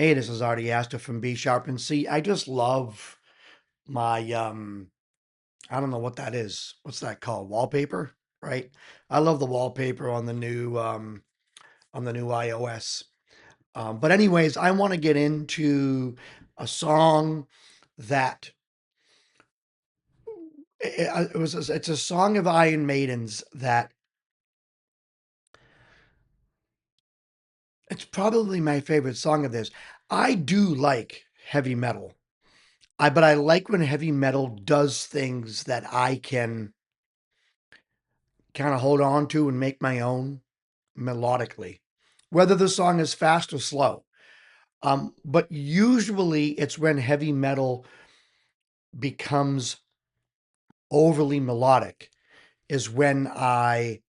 Hey, this is Artie Astor from B Sharp and C. I just love my I don't know what that is. What's that called? Wallpaper, right? I love the wallpaper on the new iOS. But anyways, I want to get into a song that it's a song of Iron Maiden's that it's probably my favorite song of theirs. I do like heavy metal. But I like when heavy metal does things that I can kind of hold on to and make my own melodically, whether the song is fast or slow. But usually it's when heavy metal becomes overly melodic is when I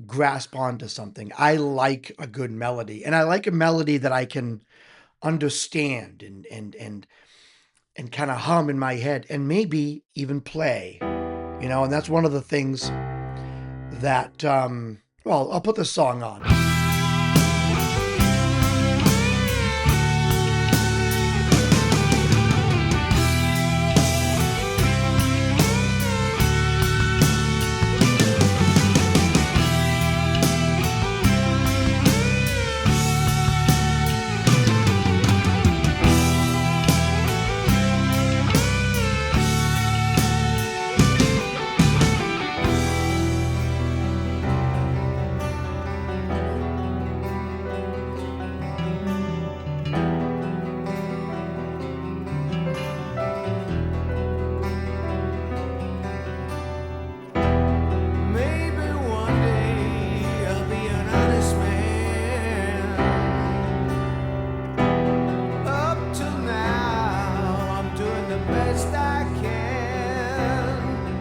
grasp onto something. I like a good melody, and I like a melody that I can understand and kind of hum in my head and maybe even play. And that's one of the things that well, I'll put the song on. Maybe one day I'll be an honest man. Up till now, I'm doing the best I can.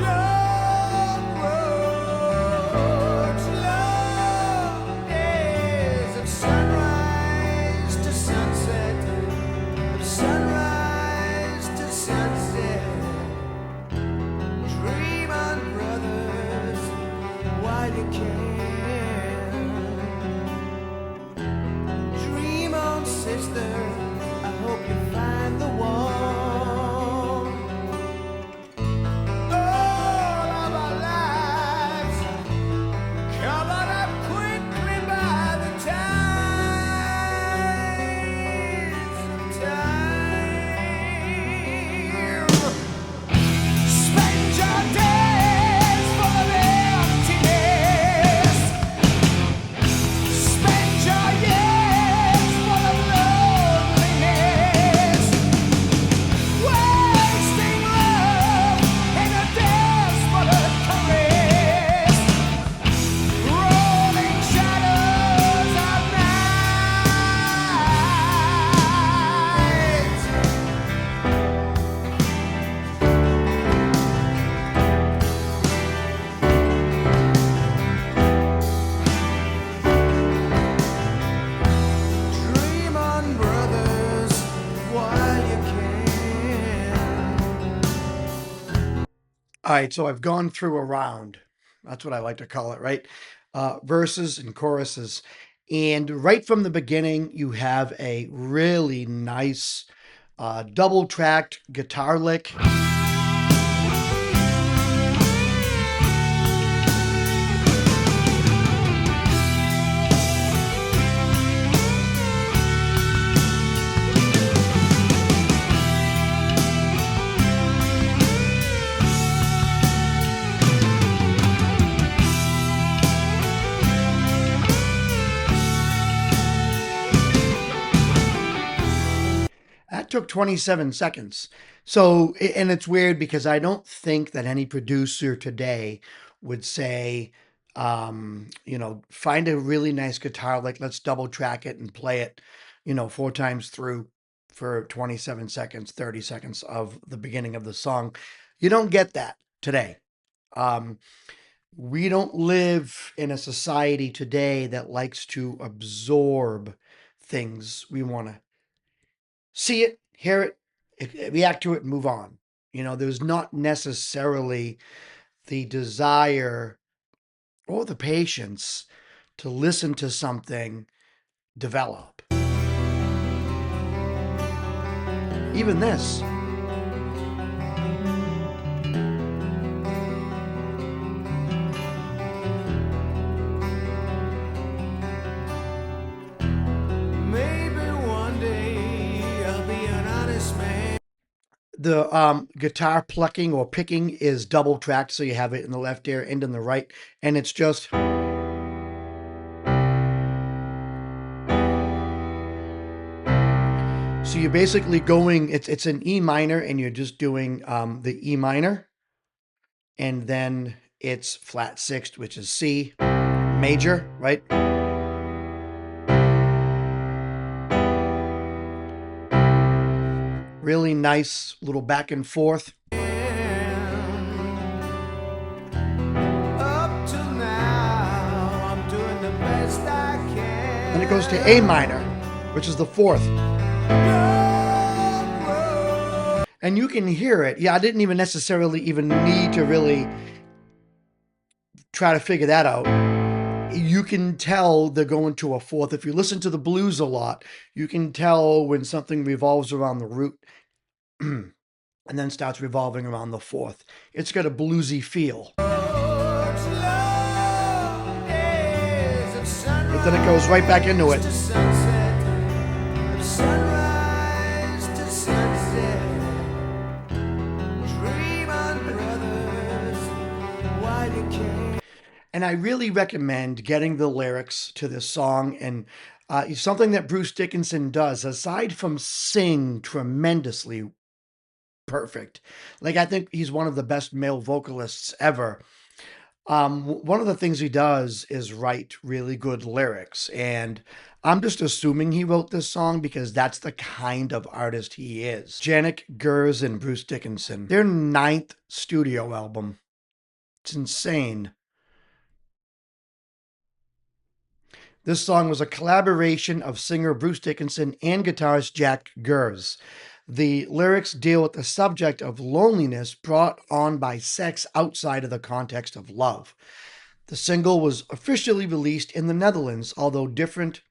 Long roads, long days of sunrise to sunset, of sunrise to sunset. Dream on, brothers, while you can. Dream on, sister, I hope you find the one. All of our lives covered up quickly by the tides of time. Spend your days full of emptiness. Spend your years full of loneliness. Wasting love in a desperate caress. Rolling shadows of night. Dream on, brothers, while you can. All right, so I've gone through a round. That's what I like to call it, right? Verses and choruses. And right from the beginning, you have a really nice double tracked guitar lick. That took 27 seconds. So, and it's weird because I don't think that any producer today would say, find a really nice guitar, like let's double track it and play it, four times through for 27 seconds, 30 seconds of the beginning of the song. You don't get that today. Um, we don't live in a society today that likes to absorb things. We want to see it, hear it, react to it, and move on. There's not necessarily the desire or the patience to listen to something develop. Even this. Maybe one day I'll be an honest man. The guitar plucking or picking is double tracked, so you have it in the left ear and in the right, and it's just. So you're basically going, it's an E minor, and you're just doing the E minor, and then it's flat sixth, which is C major, right? Really nice little back and forth. Up till now, I'm doing the best I can. Then it goes to A minor, which is the fourth. And you can hear it. Yeah, I didn't even necessarily even need to really try to figure that out. You can tell they're going to a fourth. If you listen to the blues a lot, you can tell when something revolves around the root and then starts revolving around the fourth. It's got a bluesy feel. But then it goes right back into it. And I really recommend getting the lyrics to this song. And something that Bruce Dickinson does, aside from sing tremendously perfect, like I think he's one of the best male vocalists ever. One of the things he does is write really good lyrics. And I'm just assuming he wrote this song because that's the kind of artist he is. Janik Gers and Bruce Dickinson, their 9th studio album. It's insane. This song was a collaboration of singer Bruce Dickinson and guitarist Jack Gers. The lyrics deal with the subject of loneliness brought on by sex outside of the context of love. The single was officially released in the Netherlands, although different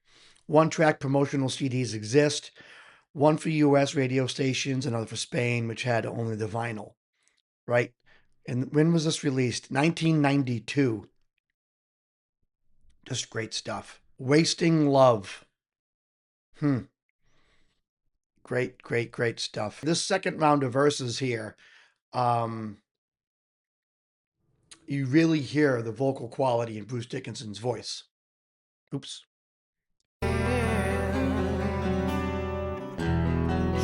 one-track promotional CDs exist, one for US radio stations, another for Spain, which had only the vinyl, right? And when was this released? 1992. Just great stuff. Wasting Love. Great, great, great stuff. This second round of verses here, you really hear the vocal quality in Bruce Dickinson's voice. Oops.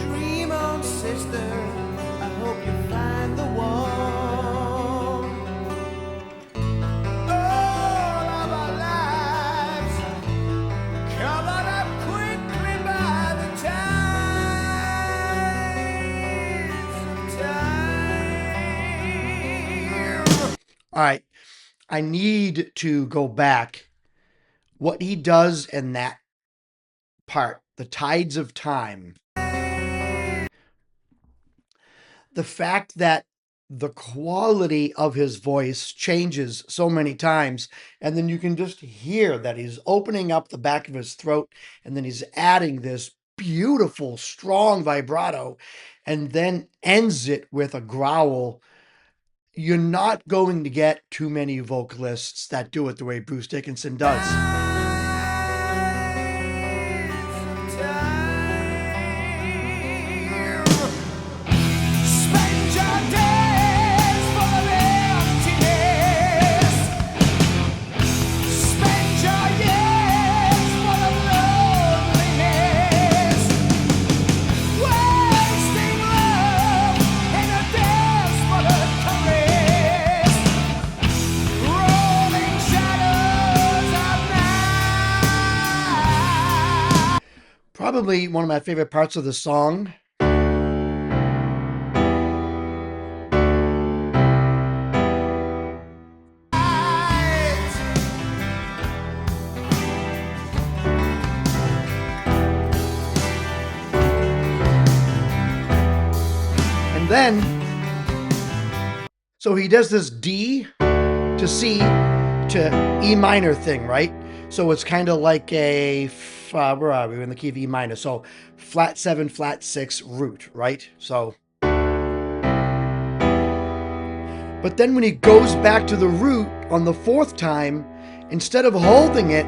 Dream on, sister. I hope you find the one. All of our lives covered up quickly by the tides of time. All right. I need to go back. What he does in that part, the tides of time, the fact that the quality of his voice changes so many times, and then you can just hear that he's opening up the back of his throat, and then he's adding this beautiful, strong vibrato, and then ends it with a growl. You're not going to get too many vocalists that do it the way Bruce Dickinson does. Probably one of my favorite parts of the song. And then, so he does this D to C to E minor thing, right? So it's kind of like where are we? We're in the key of E minor. So flat 7, flat 6 root, right? So, but then when he goes back to the root on the fourth time, instead of holding it,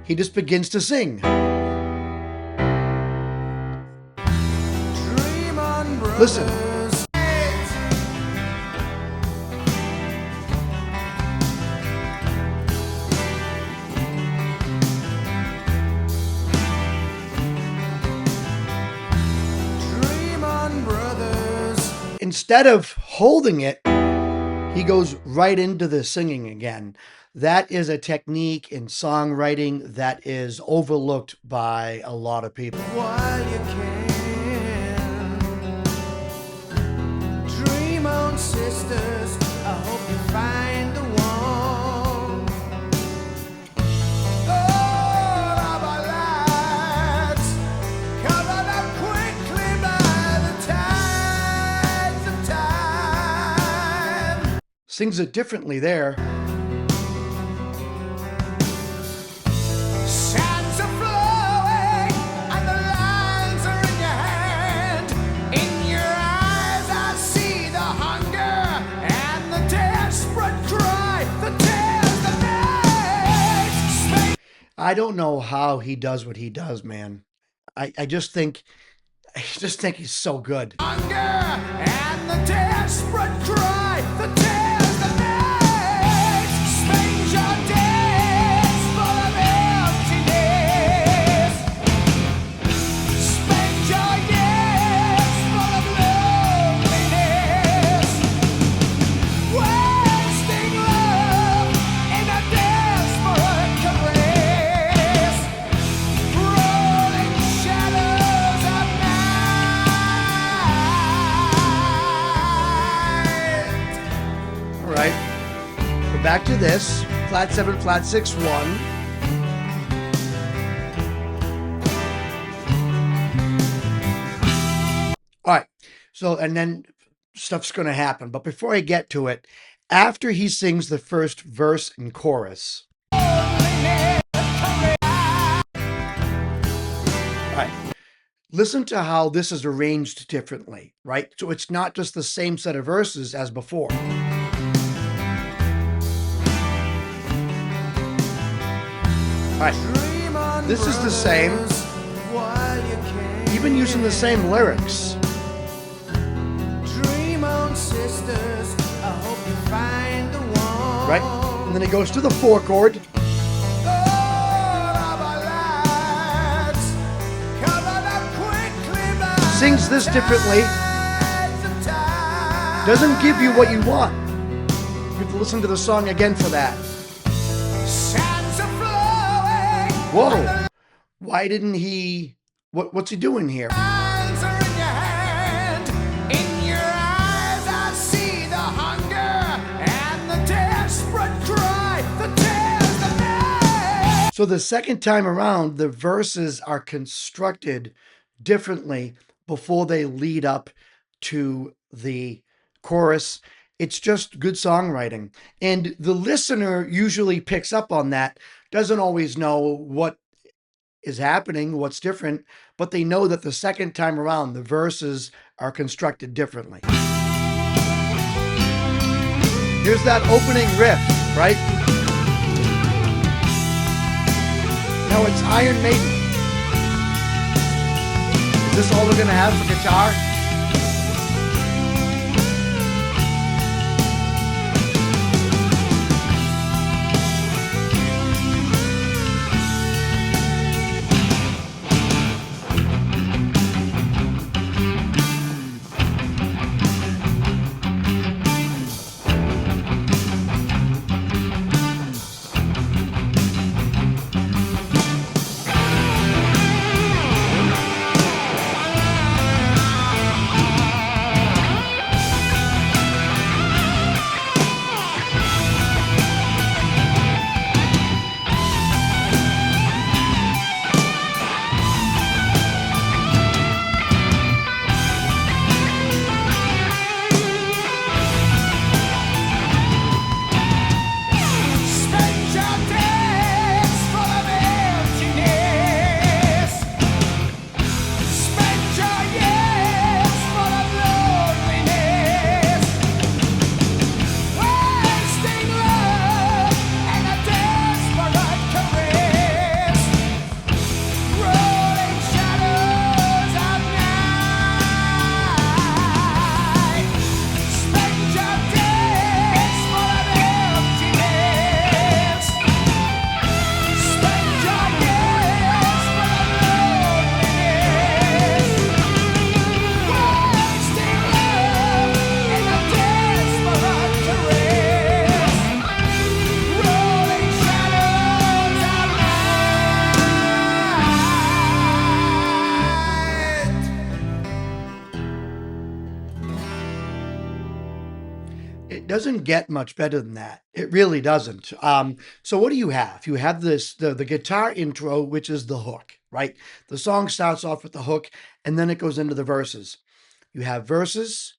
he just begins to sing. Listen. Instead of holding it, he goes right into the singing again. That is a technique in songwriting that is overlooked by a lot of people. While you can, dream on, sisters. I hope you find the one. All of our lives covered up quickly by the tides of time. Sings it differently there. Sands are flowing and the lines are in your hand. In your eyes I see the hunger and the desperate cry, the tears that make space. I don't know how he does what he does, man. I just think he's so good. Hunger and the desperate cry, the tears that make space your days full of emptiness. Spend your years full of loneliness, wasting love in a desperate caress, rolling shadows at night. All right. We're back to this. Flat 7, flat 6, 1. All right. So, and then stuff's going to happen. But before I get to it, after he sings the first verse and chorus, all right, listen to how this is arranged differently, right? So it's not just the same set of verses as before. All right, this is the same, even using the same lyrics. Dream on, sisters. I hope you find the one. Right? And then it goes to the 4 chord. All of our lives covered up quickly by Sings this differently. tides of time. Doesn't give you what you want. You have to listen to the song again for that. Sands are flowing. Whoa. Why didn't he... What's he doing here? Lines are in your hand. In your eyes I see the hunger and the desperate cry, the tears that make. So the second time around, the verses are constructed differently before they lead up to the chorus. It's just good songwriting. And the listener usually picks up on that, doesn't always know what is happening, what's different, but they know that the second time around, the verses are constructed differently. Here's that opening riff, right? Now it's Iron Maiden. Is this all we're going to have for guitar? It doesn't get much better than that. It really doesn't. So what do you have? You have the guitar intro, which is the hook, right? The song starts off with the hook, and then it goes into the verses. You have verses,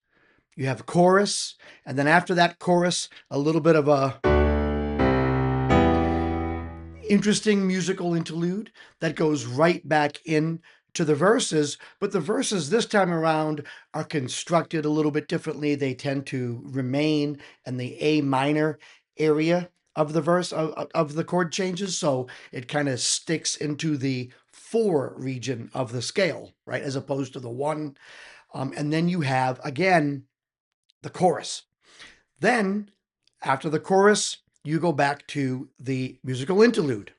you have chorus, and then after that chorus, a little bit of a interesting musical interlude that goes right back in to the verses, but the verses this time around are constructed a little bit differently. They tend to remain in the A minor area of the verse of the chord changes, so it kind of sticks into the four region of the scale, right, as opposed to the one. And then you have again the chorus. Then after the chorus, you go back to the musical interlude.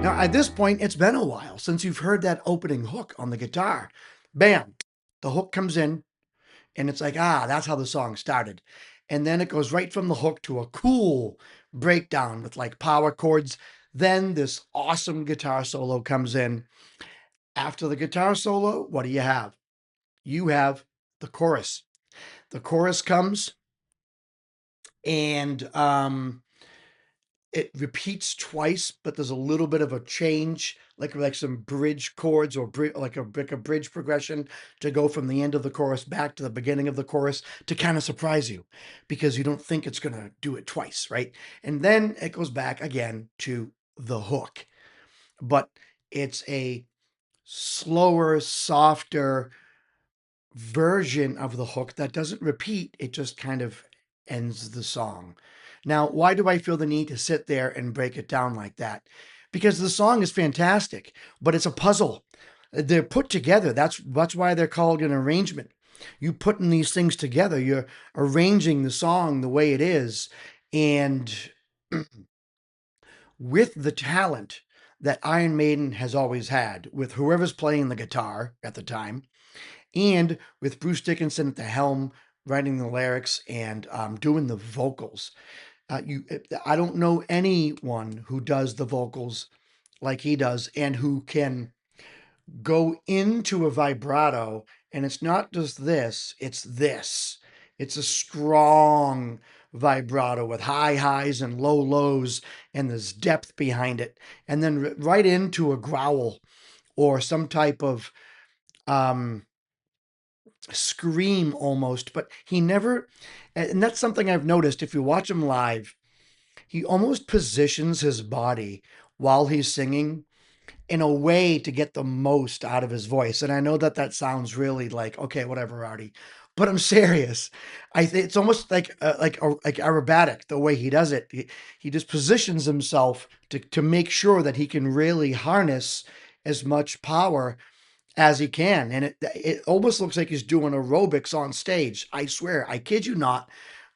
Now, at this point, it's been a while since you've heard that opening hook on the guitar. Bam, the hook comes in, and it's like, that's how the song started. And then it goes right from the hook to a cool breakdown with like power chords. Then this awesome guitar solo comes in. After the guitar solo, what do you have? You have the chorus. The chorus comes, and it repeats twice, but there's a little bit of a change, like some bridge chords or like a bridge progression to go from the end of the chorus back to the beginning of the chorus to kind of surprise you because you don't think it's going to do it twice, right? And then it goes back again to the hook, but it's a slower, softer version of the hook that doesn't repeat, it just kind of ends the song. Now, why do I feel the need to sit there and break it down like that? Because the song is fantastic, but it's a puzzle. They're put together. That's why they're called an arrangement. You putting these things together, you're arranging the song the way it is, and with the talent that Iron Maiden has always had, with whoever's playing the guitar at the time, and with Bruce Dickinson at the helm, writing the lyrics and doing the vocals. I don't know anyone who does the vocals like he does, and who can go into a vibrato, and it's not just this; it's this. It's a strong vibrato with high highs and low lows, and there's depth behind it, and then right into a growl or some type of um, scream almost, but he never, and that's something I've noticed if you watch him live, he almost positions his body while he's singing in a way to get the most out of his voice. And I know that that sounds really like, okay, whatever, Artie, but I'm serious. I think it's almost like aerobatic the way he does it. He just positions himself to make sure that he can really harness as much power as he can. And it almost looks like he's doing aerobics on stage. I swear, I kid you not.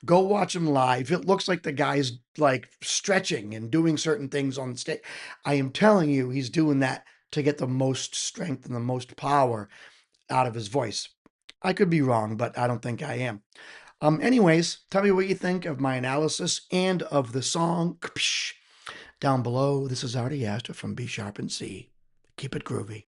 Go watch him live. It looks like the guy's like stretching and doing certain things on stage. I am telling you, he's doing that to get the most strength and the most power out of his voice. I could be wrong, but I don't think I am. Anyways, tell me what you think of my analysis and of the song down below. This is Artie Astor from B Sharp and C. Keep it groovy.